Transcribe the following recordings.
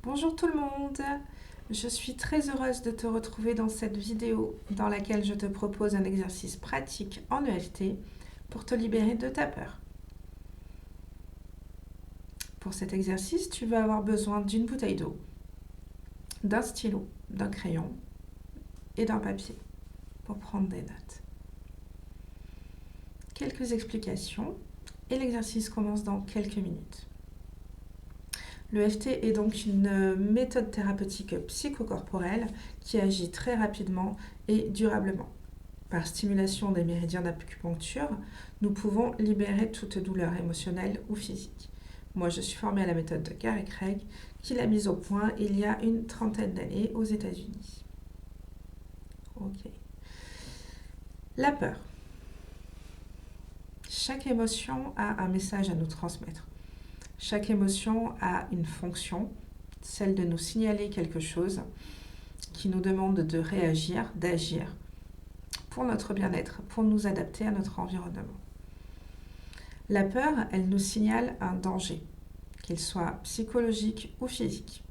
Bonjour tout le monde, je suis très heureuse de te retrouver dans cette vidéo dans laquelle je te propose un exercice pratique en EFT pour te libérer de ta peur. Pour cet exercice, tu vas avoir besoin d'une bouteille d'eau, d'un stylo, d'un crayon et d'un papier pour prendre des notes. Quelques explications et l'exercice commence dans quelques minutes. L'EFT est donc une méthode thérapeutique psychocorporelle qui agit très rapidement et durablement. Par stimulation des méridiens d'acupuncture, nous pouvons libérer toute douleur émotionnelle ou physique. Moi, je suis formée à la méthode de Gary Craig, qui l'a mise au point il y a une trentaine d'années aux États-Unis. Ok. La peur. Chaque émotion a un message à nous transmettre. Chaque émotion a une fonction, celle de nous signaler quelque chose qui nous demande de réagir, d'agir pour notre bien-être, pour nous adapter à notre environnement. La peur, elle nous signale un danger, qu'il soit psychologique ou physique.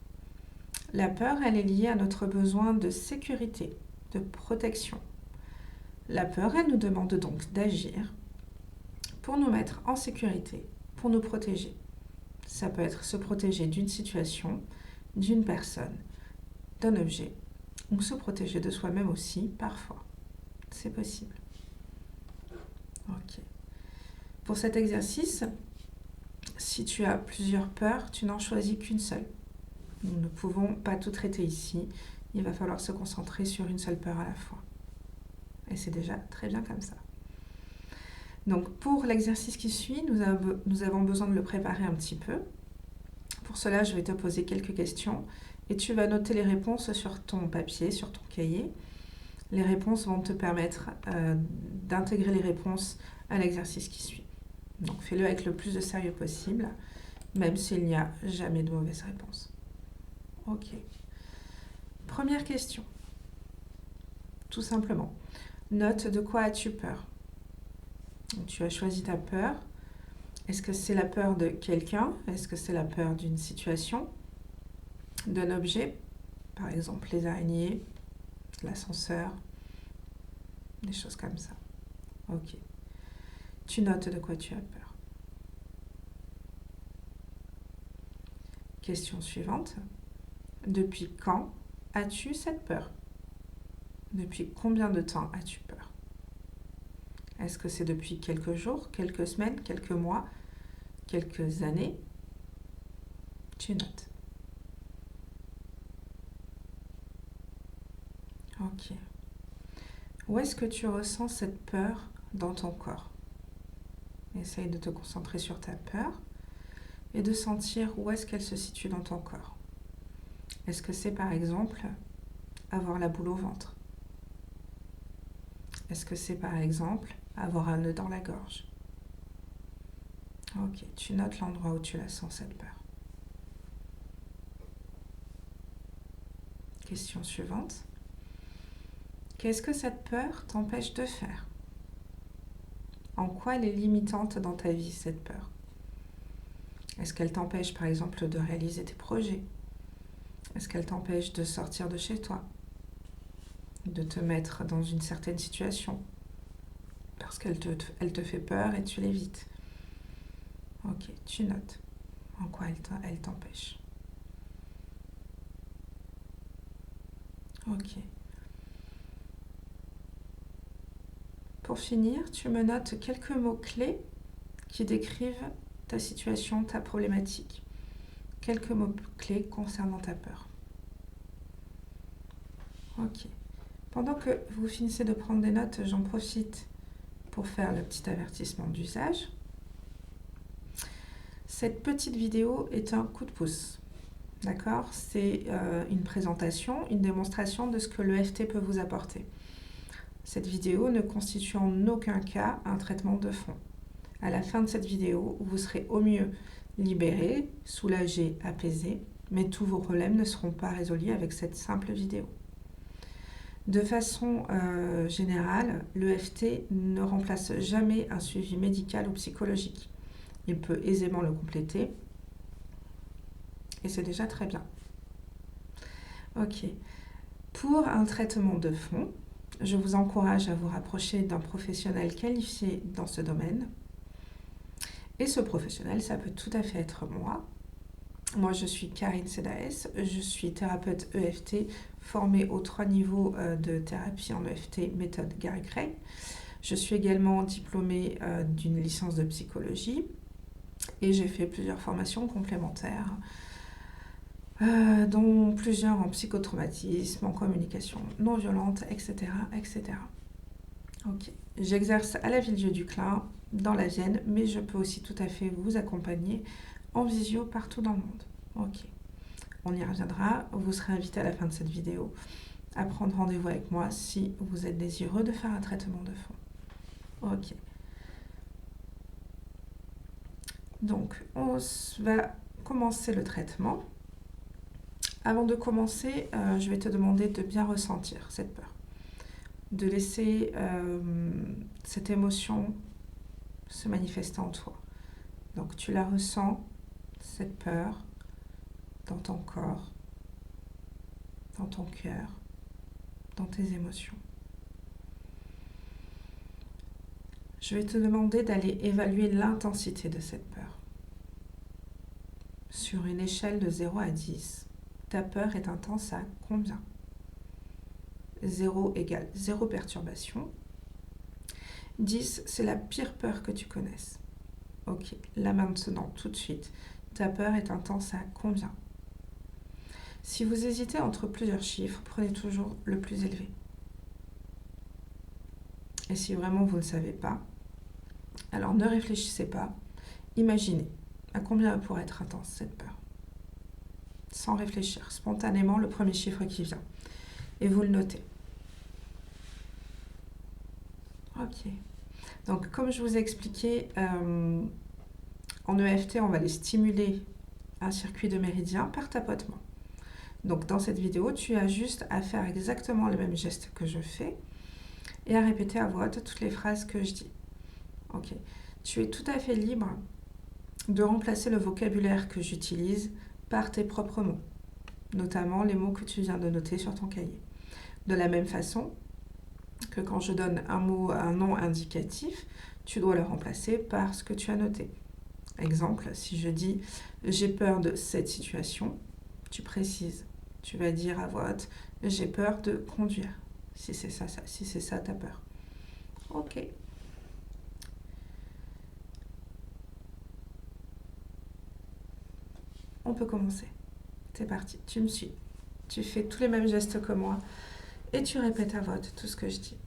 La peur, elle est liée à notre besoin de sécurité, de protection. La peur, elle nous demande donc d'agir pour nous mettre en sécurité, pour nous protéger. Ça peut être se protéger d'une situation, d'une personne, d'un objet, ou se protéger de soi-même aussi, parfois. C'est possible. Ok. Pour cet exercice, si tu as plusieurs peurs, tu n'en choisis qu'une seule. Nous ne pouvons pas tout traiter ici. Il va falloir se concentrer sur une seule peur à la fois. Et c'est déjà très bien comme ça. Donc pour l'exercice qui suit, nous avons besoin de le préparer un petit peu. Pour cela, je vais te poser quelques questions et tu vas noter les réponses sur ton papier, sur ton cahier. Les réponses vont te permettre d'intégrer les réponses à l'exercice qui suit. Donc fais-le avec le plus de sérieux possible, même s'il n'y a jamais de mauvaise réponse. Ok. Première question. Tout simplement. Note de quoi as-tu peur? Donc, tu as choisi ta peur. Est-ce que c'est la peur de quelqu'un? Est-ce que c'est la peur d'une situation? D'un objet? Par exemple, les araignées, l'ascenseur, des choses comme ça. Ok. Tu notes de quoi tu as peur. Question suivante. Depuis quand as-tu cette peur? Depuis combien de temps as-tu peur? Est-ce que c'est depuis quelques jours, quelques semaines, quelques mois, quelques années? Tu notes. Ok. Où est-ce que tu ressens cette peur dans ton corps? Essaye de te concentrer sur ta peur et de sentir où est-ce qu'elle se situe dans ton corps. Est-ce que c'est par exemple avoir la boule au ventre? Est-ce que c'est par exemple avoir un nœud dans la gorge? Ok, tu notes l'endroit où tu la sens cette peur. Question suivante. Qu'est-ce que cette peur t'empêche de faire? En quoi elle est limitante dans ta vie, cette peur? Est-ce qu'elle t'empêche par exemple de réaliser tes projets? Est-ce qu'elle t'empêche de sortir de chez toi? De te mettre dans une certaine situation? Parce qu'elle te fait peur et tu l'évites. Ok, tu notes en quoi elle t'empêche. Ok. Pour finir, tu me notes quelques mots-clés qui décrivent ta situation, ta problématique. Quelques mots-clés concernant ta peur. Ok. Pendant que vous finissez de prendre des notes, j'en profite pour faire le petit avertissement d'usage. Cette petite vidéo est un coup de pouce. D'accord? C'est une présentation, une démonstration de ce que l'EFT peut vous apporter. Cette vidéo ne constitue en aucun cas un traitement de fond. À la fin de cette vidéo, vous serez au mieux libéré, soulagé, apaisé, mais tous vos problèmes ne seront pas résolus avec cette simple vidéo. De façon générale, l'EFT ne remplace jamais un suivi médical ou psychologique. Il peut aisément le compléter et c'est déjà très bien. Ok. Pour un traitement de fond, je vous encourage à vous rapprocher d'un professionnel qualifié dans ce domaine. Et ce professionnel, ça peut tout à fait être moi. Moi, je suis Karine Sedaès, je suis thérapeute EFT formée aux 3 niveaux de thérapie en EFT, méthode Gary Craig. Je suis également diplômée d'une licence de psychologie et j'ai fait plusieurs formations complémentaires, dont plusieurs en psychotraumatisme, en communication non violente, etc. etc. Ok. J'exerce à la Villedieu-du-Clain, dans la Vienne, mais je peux aussi tout à fait vous accompagner en visio partout dans le monde. Ok. On y reviendra. Vous serez invité à la fin de cette vidéo à prendre rendez-vous avec moi si vous êtes désireux de faire un traitement de fond. Ok. Donc, on va commencer le traitement. Avant de commencer, je vais te demander de bien ressentir cette peur. De laisser cette émotion se manifester en toi. Donc, tu la ressens, cette peur, dans ton corps, dans ton cœur, dans tes émotions. Je vais te demander d'aller évaluer l'intensité de cette peur. Sur une échelle de 0 à 10, ta peur est intense à combien? 0 égale 0 perturbation. 10, c'est la pire peur que tu connaisses. Ok, là maintenant, tout de suite, ta peur est intense à combien? Si vous hésitez entre plusieurs chiffres, prenez toujours le plus élevé. Et si vraiment vous ne savez pas, alors ne réfléchissez pas, imaginez à combien elle pourrait être intense cette peur. Sans réfléchir, spontanément, le premier chiffre qui vient. Et vous le notez. Ok. Donc, comme je vous ai expliqué, en EFT, on va aller stimuler un circuit de méridien par tapotement. Donc, dans cette vidéo, tu as juste à faire exactement les mêmes gestes que je fais et à répéter à voix haute toutes les phrases que je dis. Ok. Tu es tout à fait libre de remplacer le vocabulaire que j'utilise par tes propres mots, notamment les mots que tu viens de noter sur ton cahier. De la même façon que quand je donne un mot, un nom indicatif, tu dois le remplacer par ce que tu as noté. Exemple, si je dis « j'ai peur de cette situation », tu précises. Tu vas dire à voix haute « j'ai peur de conduire », si c'est ça ta peur. Ok. On peut commencer. C'est parti, tu me suis. Tu fais tous les mêmes gestes que moi et tu répètes à voix haute tout ce que je dis.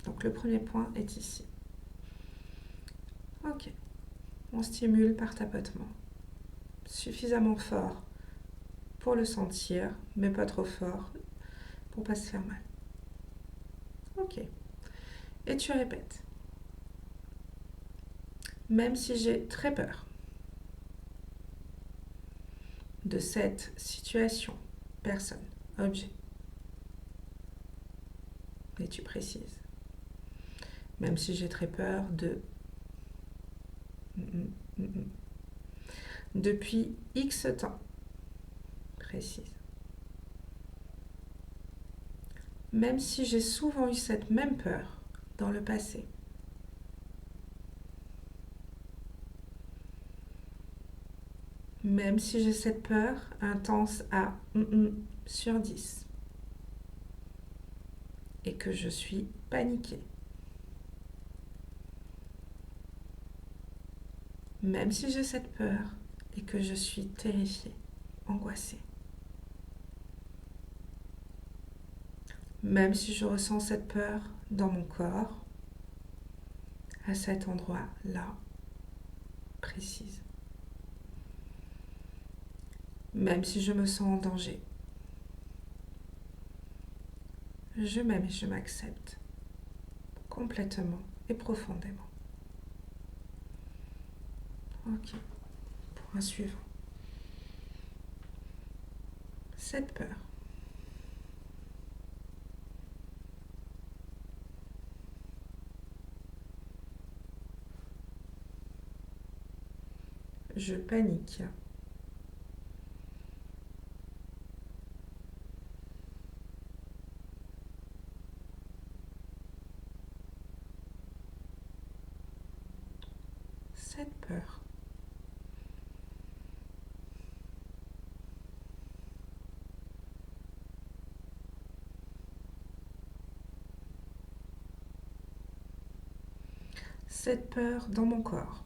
Donc le premier point est ici. Ok. On stimule par tapotement. Suffisamment fort pour le sentir, mais pas trop fort pour pas se faire mal. Ok. Et tu répètes. Même si j'ai très peur de cette situation, personne, objet. Et tu précises. Même si j'ai très peur de... Depuis X temps. Précise. Même si j'ai souvent eu cette même peur dans le passé. Même si j'ai cette peur intense à sur 10. Et que je suis paniquée. Même si j'ai cette peur et que je suis terrifiée, angoissée. Même si je ressens cette peur dans mon corps, à cet endroit-là, précise. Même si je me sens en danger. Je m'aime et je m'accepte complètement et profondément. Ok, point suivant. Cette peur. Je panique. cette peur. Cette peur dans mon corps.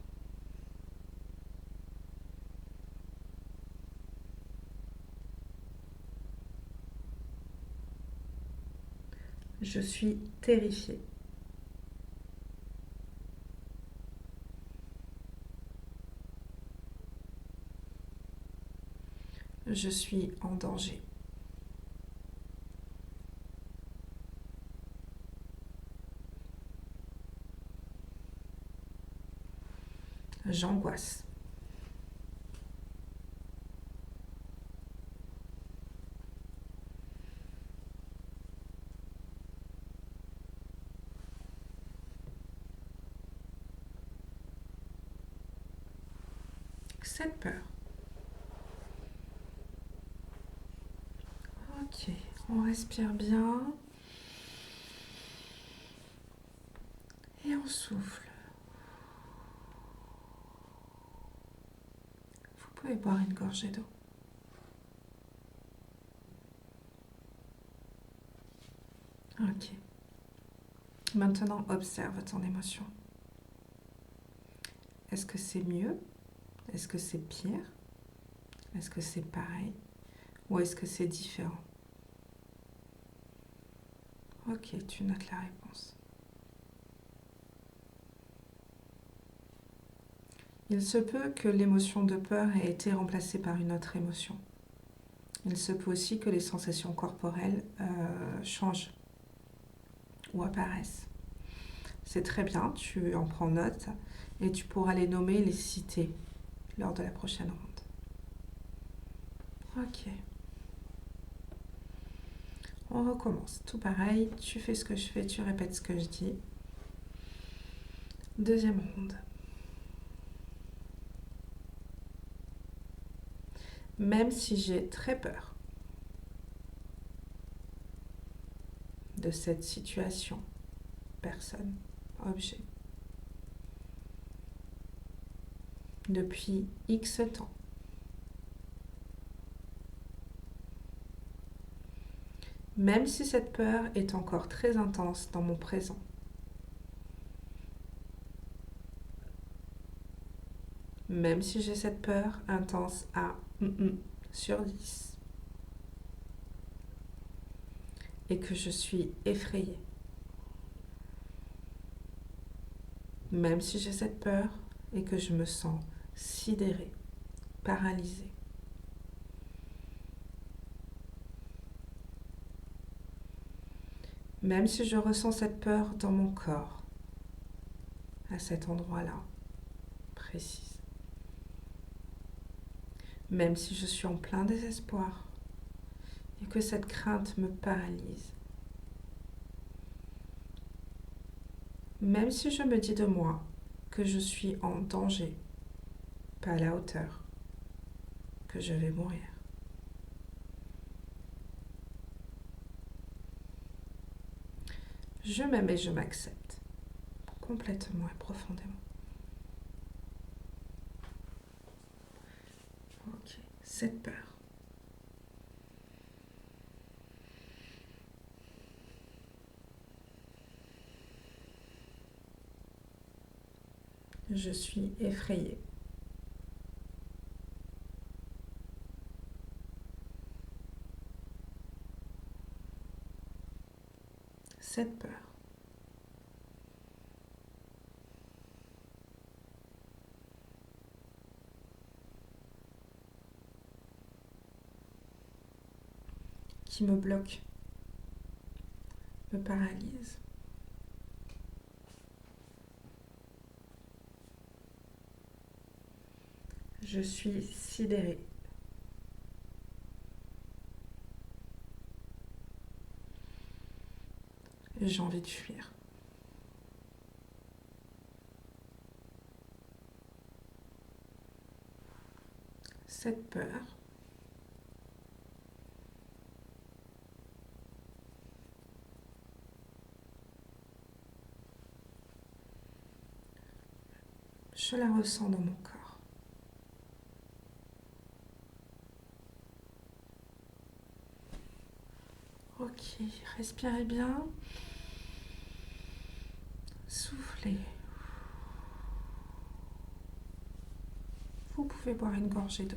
Je suis terrifiée. Je suis en danger. J'angoisse. Cette peur. Ok, on respire bien. Et on souffle. Vous pouvez boire une gorgée d'eau. Ok. Maintenant, observe ton émotion. Est-ce que c'est mieux? Est-ce que c'est pire? Est-ce que c'est pareil? Ou est-ce que c'est différent? Ok, tu notes la réponse. Il se peut que l'émotion de peur ait été remplacée par une autre émotion. Il se peut aussi que les sensations corporelles changent ou apparaissent. C'est très bien, tu en prends note et tu pourras les nommer et les citer lors de la prochaine ronde. Ok. On recommence. Tout pareil, tu fais ce que je fais, tu répètes ce que je dis. Deuxième ronde. Même si j'ai très peur de cette situation, personne, objet, depuis X temps, même si cette peur est encore très intense dans mon présent, même si j'ai cette peur intense à sur 10 et que je suis effrayée, même si j'ai cette peur et que je me sens sidérée, paralysée, même si je ressens cette peur dans mon corps, à cet endroit-là, précis, même si je suis en plein désespoir et que cette crainte me paralyse, même si je me dis de moi que je suis en danger, pas à la hauteur, que je vais mourir. Je m'aime et je m'accepte, complètement et profondément. Ok, cette peur. Je suis effrayée. Cette peur. Qui me bloque, me paralyse. Je suis sidérée. J'ai envie de fuir. Cette peur. Je la ressens dans mon corps. Ok, respirez bien. Soufflez. Vous pouvez boire une gorgée d'eau.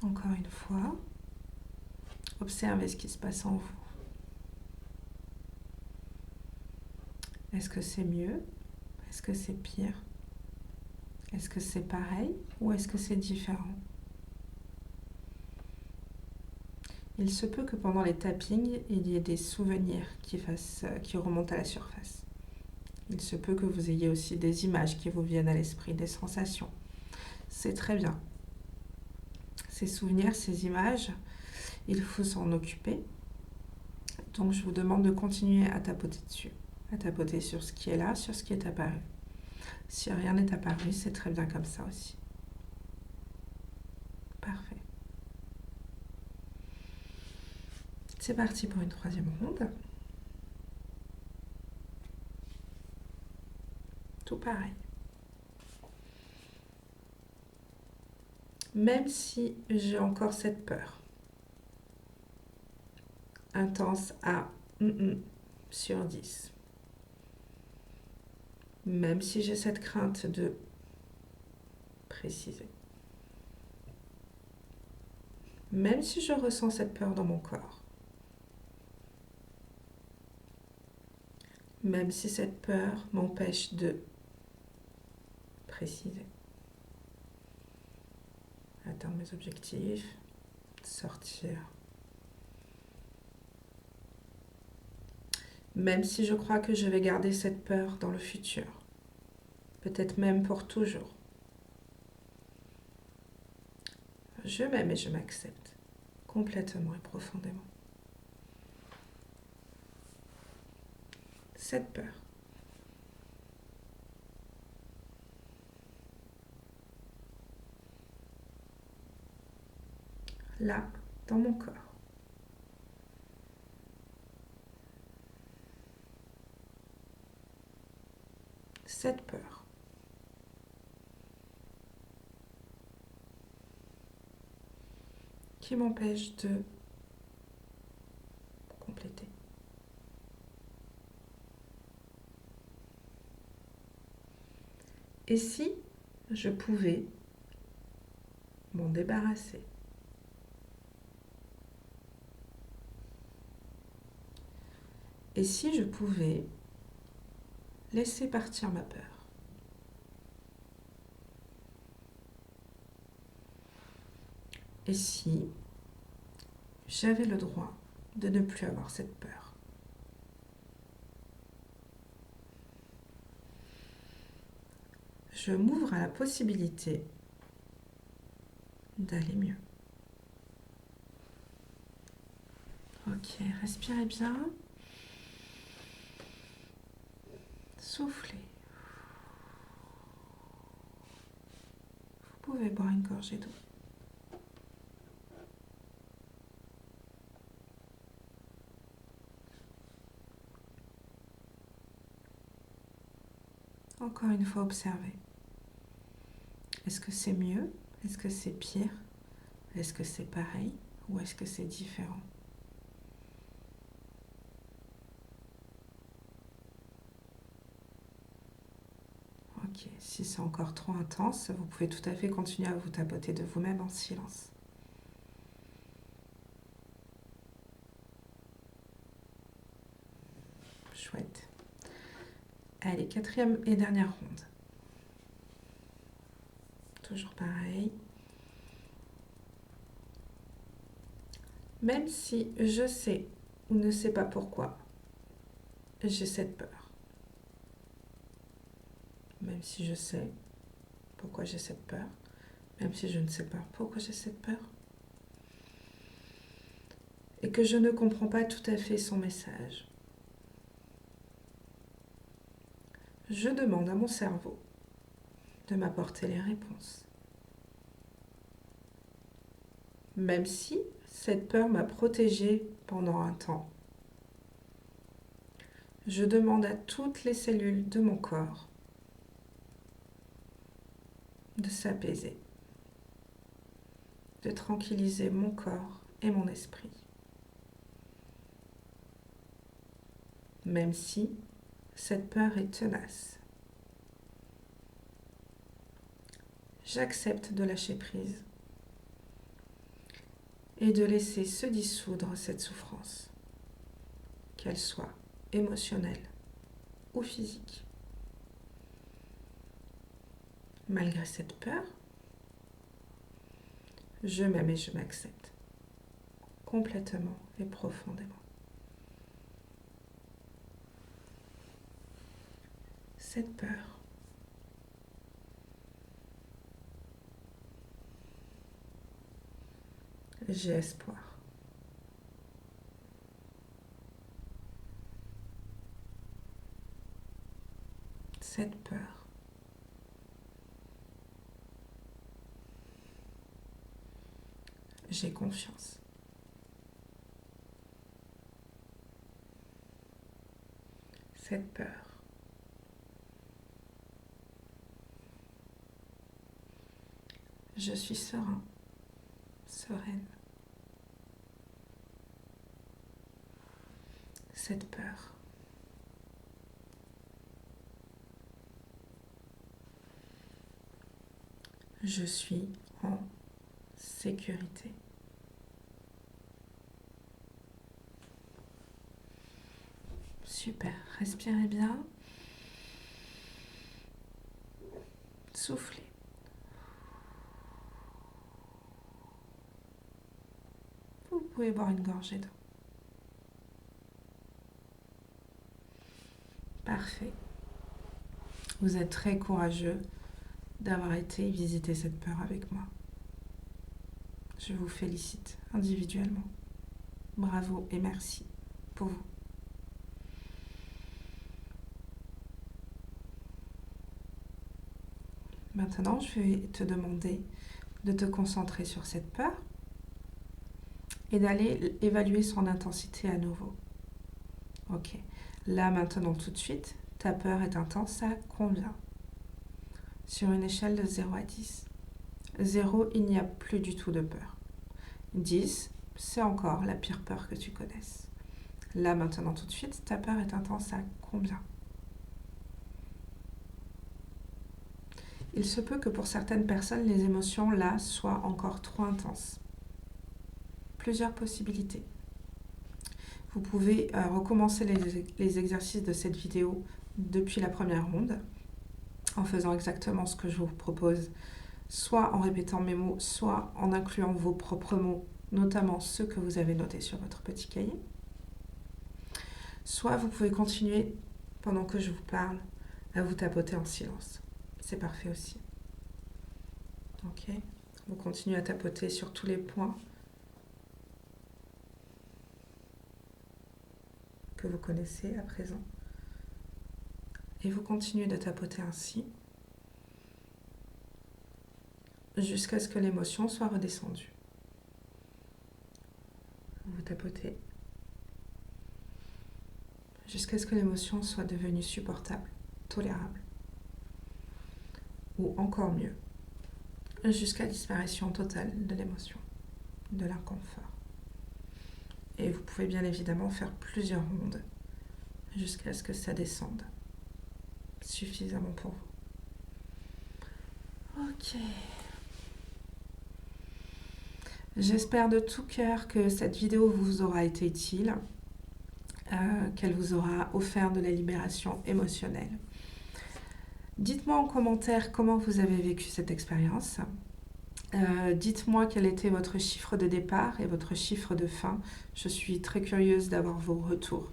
Encore une fois, observez ce qui se passe en vous. Est-ce que c'est mieux? Est-ce que c'est pire? Est-ce que c'est pareil ou est-ce que c'est différent? Il se peut que pendant les tappings, il y ait des souvenirs qui remontent à la surface. Il se peut que vous ayez aussi des images qui vous viennent à l'esprit, des sensations. C'est très bien. Ces souvenirs, ces images, il faut s'en occuper. Donc je vous demande de continuer à tapoter dessus, à tapoter sur ce qui est là, sur ce qui est apparu. Si rien n'est apparu, c'est très bien comme ça aussi. Parfait. C'est parti pour une troisième ronde. Tout pareil. Même si j'ai encore cette peur intense à sur 10. Même si j'ai cette crainte de préciser. Même si je ressens cette peur dans mon corps. Même si cette peur m'empêche de préciser. Atteindre mes objectifs, sortir. Même si je crois que je vais garder cette peur dans le futur, peut-être même pour toujours. Je m'aime et je m'accepte, complètement et profondément. Cette peur. Là, dans mon corps. Cette peur. Qui m'empêche de compléter. Et si je pouvais m'en débarrasser? Et si je pouvais laisser partir ma peur? Et si j'avais le droit de ne plus avoir cette peur? Je m'ouvre à la possibilité d'aller mieux. Ok, respirez bien. Soufflez. Vous pouvez boire une gorgée d'eau. Encore une fois, observez. Est-ce que c'est mieux? Est-ce que c'est pire? Est-ce que c'est pareil? Ou est-ce que c'est différent? Ok, si c'est encore trop intense, vous pouvez tout à fait continuer à vous tapoter de vous-même en silence. Chouette. Allez, quatrième et dernière ronde. Toujours pareil. Même si je sais ou ne sais pas pourquoi, j'ai cette peur. Même si je sais pourquoi j'ai cette peur, même si je ne sais pas pourquoi j'ai cette peur, et que je ne comprends pas tout à fait son message. Je demande à mon cerveau de m'apporter les réponses. Même si cette peur m'a protégée pendant un temps. Je demande à toutes les cellules de mon corps de s'apaiser, de tranquilliser mon corps et mon esprit. Même si cette peur est tenace, j'accepte de lâcher prise et de laisser se dissoudre cette souffrance, qu'elle soit émotionnelle ou physique. Malgré cette peur, je m'aime et je m'accepte complètement et profondément. Cette peur, j'ai espoir. Cette peur, j'ai confiance. Cette peur, je suis serein, sereine. Cette peur, je suis en sécurité. Super, respirez bien. Soufflez. Vous pouvez boire une gorgée d'eau. Parfait. Vous êtes très courageux d'avoir été visiter cette peur avec moi. Je vous félicite individuellement. Bravo et merci pour vous. Maintenant, je vais te demander de te concentrer sur cette peur et d'aller évaluer son intensité à nouveau. Ok. Là, maintenant, tout de suite, ta peur est intense à combien? Sur une échelle de 0 à 10. 0, il n'y a plus du tout de peur. 10, c'est encore la pire peur que tu connaisses. Là, maintenant, tout de suite, ta peur est intense à combien? Il se peut que pour certaines personnes, les émotions, là, soient encore trop intenses. Plusieurs possibilités. Vous pouvez recommencer les exercices de cette vidéo depuis la première ronde, en faisant exactement ce que je vous propose, soit en répétant mes mots, soit en incluant vos propres mots, notamment ceux que vous avez notés sur votre petit cahier. Soit vous pouvez continuer, pendant que je vous parle, à vous tapoter en silence. C'est parfait aussi. Ok. Vous continuez à tapoter sur tous les points que vous connaissez à présent. Et vous continuez de tapoter ainsi jusqu'à ce que l'émotion soit redescendue. Vous tapotez jusqu'à ce que l'émotion soit devenue supportable, tolérable. Ou encore mieux, jusqu'à la disparition totale de l'émotion, de l'inconfort. Et vous pouvez bien évidemment faire plusieurs rondes jusqu'à ce que ça descende suffisamment pour vous. Ok. J'espère de tout cœur que cette vidéo vous aura été utile, qu'elle vous aura offert de la libération émotionnelle. Dites-moi en commentaire comment vous avez vécu cette expérience. Dites-moi quel était votre chiffre de départ et votre chiffre de fin. Je suis très curieuse d'avoir vos retours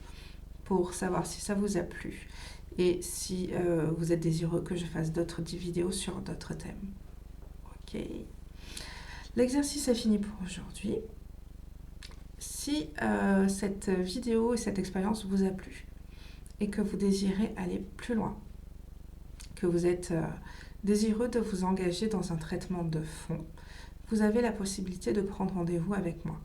pour savoir si ça vous a plu et si vous êtes désireux que je fasse d'autres vidéos sur d'autres thèmes. Ok. L'exercice est fini pour aujourd'hui. Si cette vidéo et cette expérience vous a plu et que vous désirez aller plus loin, que vous êtes désireux de vous engager dans un traitement de fond, vous avez la possibilité de prendre rendez-vous avec moi.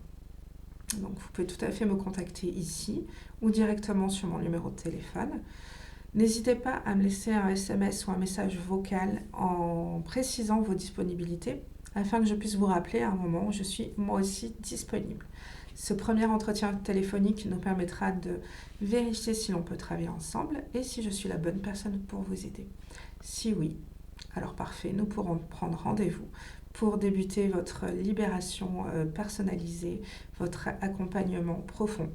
Donc vous pouvez tout à fait me contacter ici ou directement sur mon numéro de téléphone. N'hésitez pas à me laisser un SMS ou un message vocal en précisant vos disponibilités afin que je puisse vous rappeler à un moment où je suis moi aussi disponible. Ce premier entretien téléphonique nous permettra de vérifier si l'on peut travailler ensemble et si je suis la bonne personne pour vous aider. Si oui, alors parfait, nous pourrons prendre rendez-vous pour débuter votre libération personnalisée, votre accompagnement profond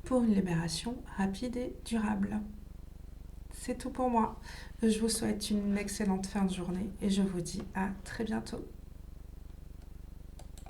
pour une libération rapide et durable. C'est tout pour moi. Je vous souhaite une excellente fin de journée et je vous dis à très bientôt.